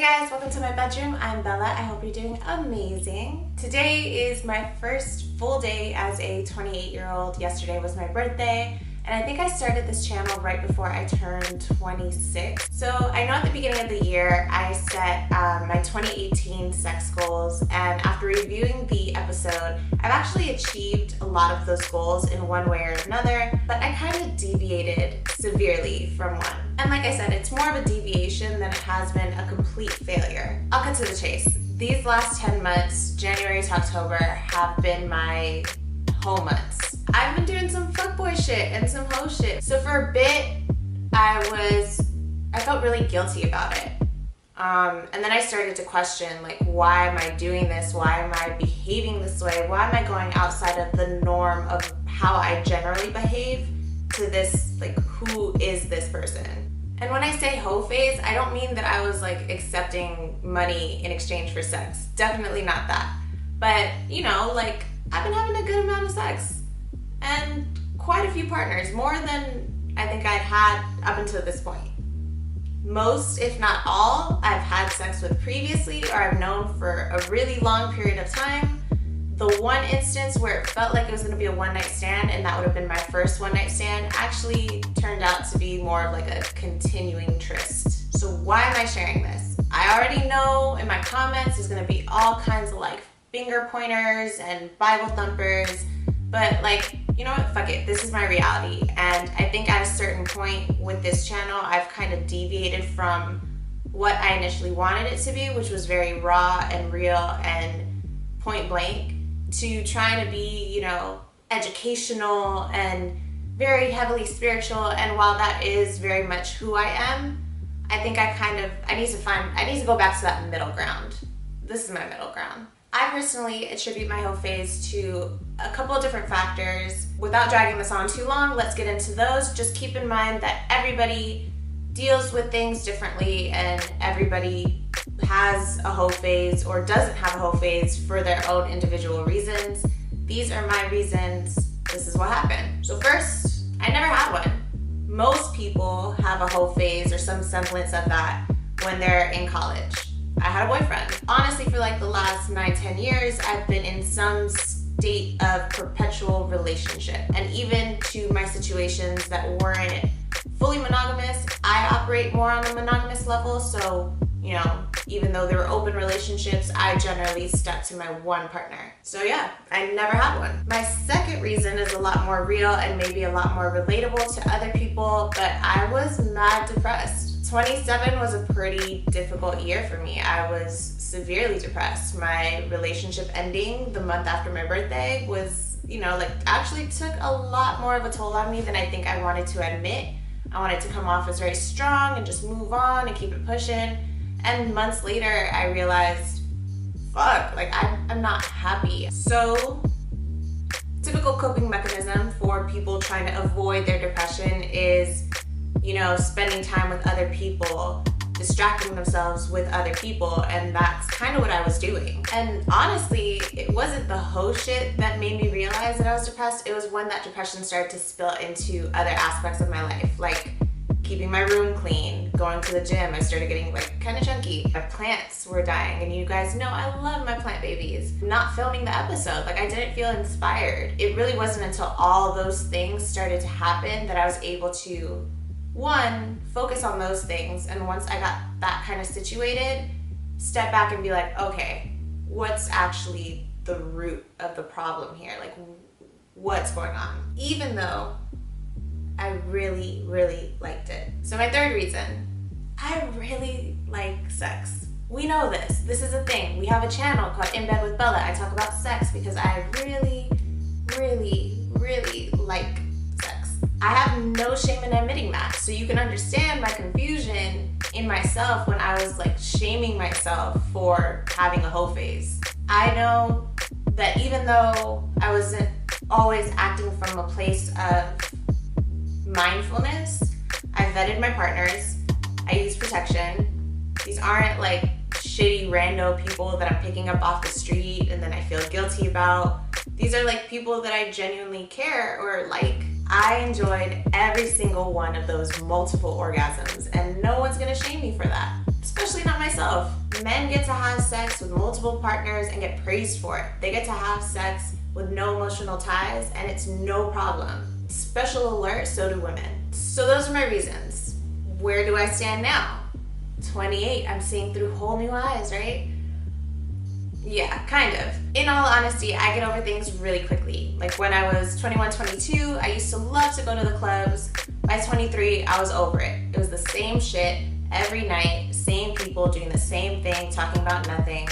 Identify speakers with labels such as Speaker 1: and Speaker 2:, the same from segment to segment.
Speaker 1: guys, welcome to my bedroom. I'm Bella. I hope you're doing amazing. Today is my first full day as a 28-year-old. Yesterday was my birthday, and I think I started this channel right before I turned 26. So I know at the beginning of the year I set my 2018 sex goals, and after reviewing the episode, I've actually achieved a lot of those goals in one way or another, but I kind of deviated severely from one. And like I said, it's more of a deviation than it has been a complete failure. I'll cut to the chase. These last 10 months, January to October, have been my hoe months. I've been doing some fuckboy shit and some hoe shit. So for a bit, I felt really guilty about it. And then I started to question, like, why am I doing this? Why am I behaving this way? Why am I going outside of the norm of how I generally behave to this, like, who is this person? And when I say hoe phase, I don't mean that I was like accepting money in exchange for sex. Definitely not that. But, you know, like, I've been having a good amount of sex and quite a few partners, more than I think I'd had up until this point. Most, if not all, I've had sex with previously or I've known for a really long period of time. The one instance where it felt like it was going to be a one-night stand, and that would have been my first one-night stand, actually turned out to be more of like a continuing tryst. So why am I sharing this? I already know in my comments there's going to be all kinds of like finger pointers and Bible thumpers, but like, you know what, fuck it, this is my reality. And I think at a certain point with this channel, I've kind of deviated from what I initially wanted it to be, which was very raw and real and point blank, to trying to be, you know, educational and very heavily spiritual. And while that is very much who I am, I think I need to go back to that middle ground. This is my middle ground. I personally attribute my hoe phase to a couple of different factors. Without dragging this on too long, let's get into those. Just keep in mind that everybody deals with things differently and everybody has a hoe phase or doesn't have a hoe phase for their own individual reasons. These are my reasons. This is what happened. So first, I never had one. Most people have a hoe phase or some semblance of that when they're in college. I had a boyfriend. Honestly, for like the last 9-10 years, I've been in some state of perpetual relationship. And even to my situations that weren't fully monogamous, I operate more on a monogamous level. So, you know, even though there were open relationships, I generally stuck to my one partner. So yeah, I never had one. My second reason is a lot more real and maybe a lot more relatable to other people, but I was mad depressed. 27 was a pretty difficult year for me. I was severely depressed. My relationship ending the month after my birthday was, you know, like, actually took a lot more of a toll on me than I think I wanted to admit. I wanted to come off as very strong and just move on and keep it pushing. And months later, I realized, fuck, like, I'm not happy. So, typical coping mechanism for people trying to avoid their depression is, you know, spending time with other people, distracting themselves with other people, and that's kind of what I was doing. And honestly, it wasn't the hoe shit that made me realize that I was depressed. It was when that depression started to spill into other aspects of my life, like keeping my room clean, going to the gym. I started getting like kind of chunky. My plants were dying, and you guys know I love my plant babies. Not filming the episode, like, I didn't feel inspired. It really wasn't until all those things started to happen that I was able to, one, focus on those things, and once I got that kind of situated, step back and be like, okay, what's actually the root of the problem here? Like, what's going on? Even though I really, really liked it. So my third reason, I really like sex. We know this. This is a thing. We have a channel called In Bed with Bella. I talk about sex because I really, really, really like sex. I have no shame in admitting that. So you can understand my confusion in myself when I was like shaming myself for having a hoe phase. I know that even though I wasn't always acting from a place of mindfulness, I vetted my partners, I use protection. These aren't like shitty rando people that I'm picking up off the street and then I feel guilty about. These are like people that I genuinely care or like. I enjoyed every single one of those multiple orgasms, and no one's gonna shame me for that. especially not myself. Men get to have sex with multiple partners and get praised for it. They get to have sex with no emotional ties and it's no problem. Special alert, so do women. So those are my reasons. Where do I stand now? 28, I'm seeing through whole new eyes, right? Yeah, kind of. In all honesty, I get over things really quickly. Like when I was 21, 22, I used to love to go to the clubs. By 23, I was over it. It was the same shit every night, same people doing the same thing, talking about nothing,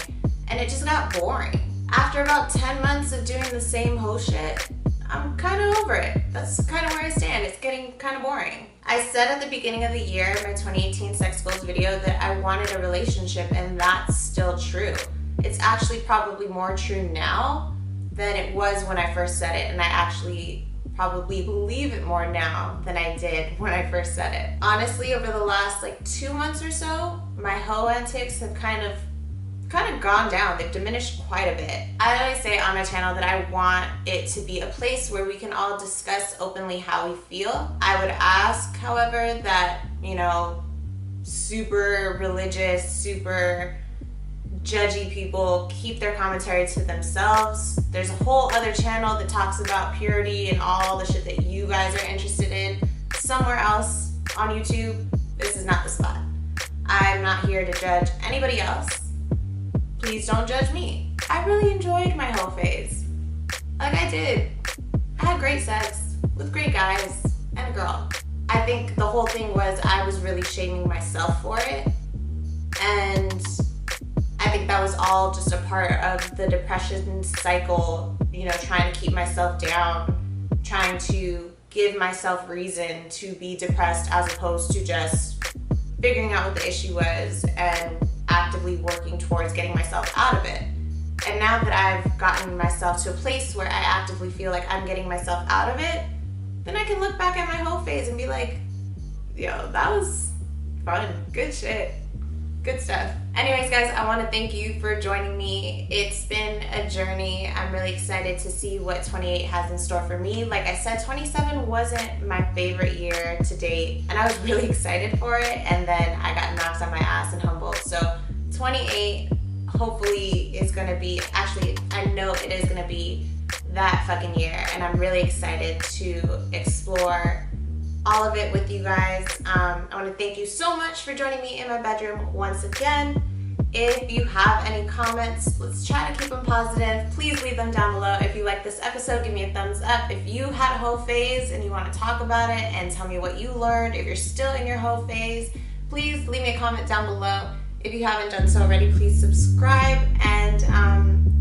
Speaker 1: and it just got boring. After about 10 months of doing the same whole shit, I'm kind of over it. That's kind of where I stand. It's getting kind of boring. I said at the beginning of the year, my 2018 sex goals video, that I wanted a relationship, and that's still true. It's actually probably more true now than it was when I first said it, and I actually probably believe it more now than I did when I first said it. Honestly, over the last 2 months or so, my hoe antics have kind of gone down. They've diminished quite a bit. I always say on my channel that I want it to be a place where we can all discuss openly how we feel. I would ask, however, that, super religious, super judgy people keep their commentary to themselves. There's a whole other channel that talks about purity and all the shit that you guys are interested in somewhere else on YouTube. This is not the spot. I'm not here to judge anybody else. Please don't judge me. I really enjoyed my hoe phase. I did. I had great sex with great guys and a girl. I think the whole thing was I was really shaming myself for it, and I think that was all just a part of the depression cycle, trying to keep myself down, trying to give myself reason to be depressed as opposed to just figuring out what the issue was and actively working towards getting myself out of it. And now that I've gotten myself to a place where I actively feel like I'm getting myself out of it, then I can look back at my whole phase and be like, yo, that was fun, good shit. Good stuff. Anyways, guys, I want to thank you for joining me. It's been a journey. I'm really excited to see what 28 has in store for me. Like I said, 27 wasn't my favorite year to date, and I was really excited for it, and then I got knocked on my ass and humbled. So 28 hopefully is going to be, actually, I know it is going to be that fucking year, and I'm really excited to explore all of it with you guys. I want to thank you so much for joining me in my bedroom once again. If you have any comments, let's try to keep them positive. Please leave them down below. If you like this episode, give me a thumbs up. If you had a hoe phase and you want to talk about it and tell me what you learned, if you're still in your hoe phase, please leave me a comment down below. If you haven't done so already, please subscribe. And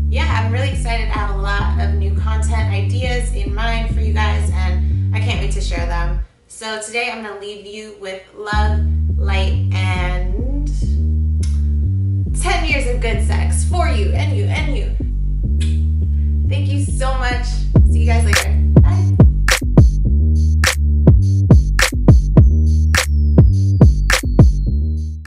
Speaker 1: yeah, I'm really excited to have a lot of new content ideas in mind for you guys, and I can't wait to share them. So today I'm going to leave you with love, light, and 10 years of good sex for you and you and you.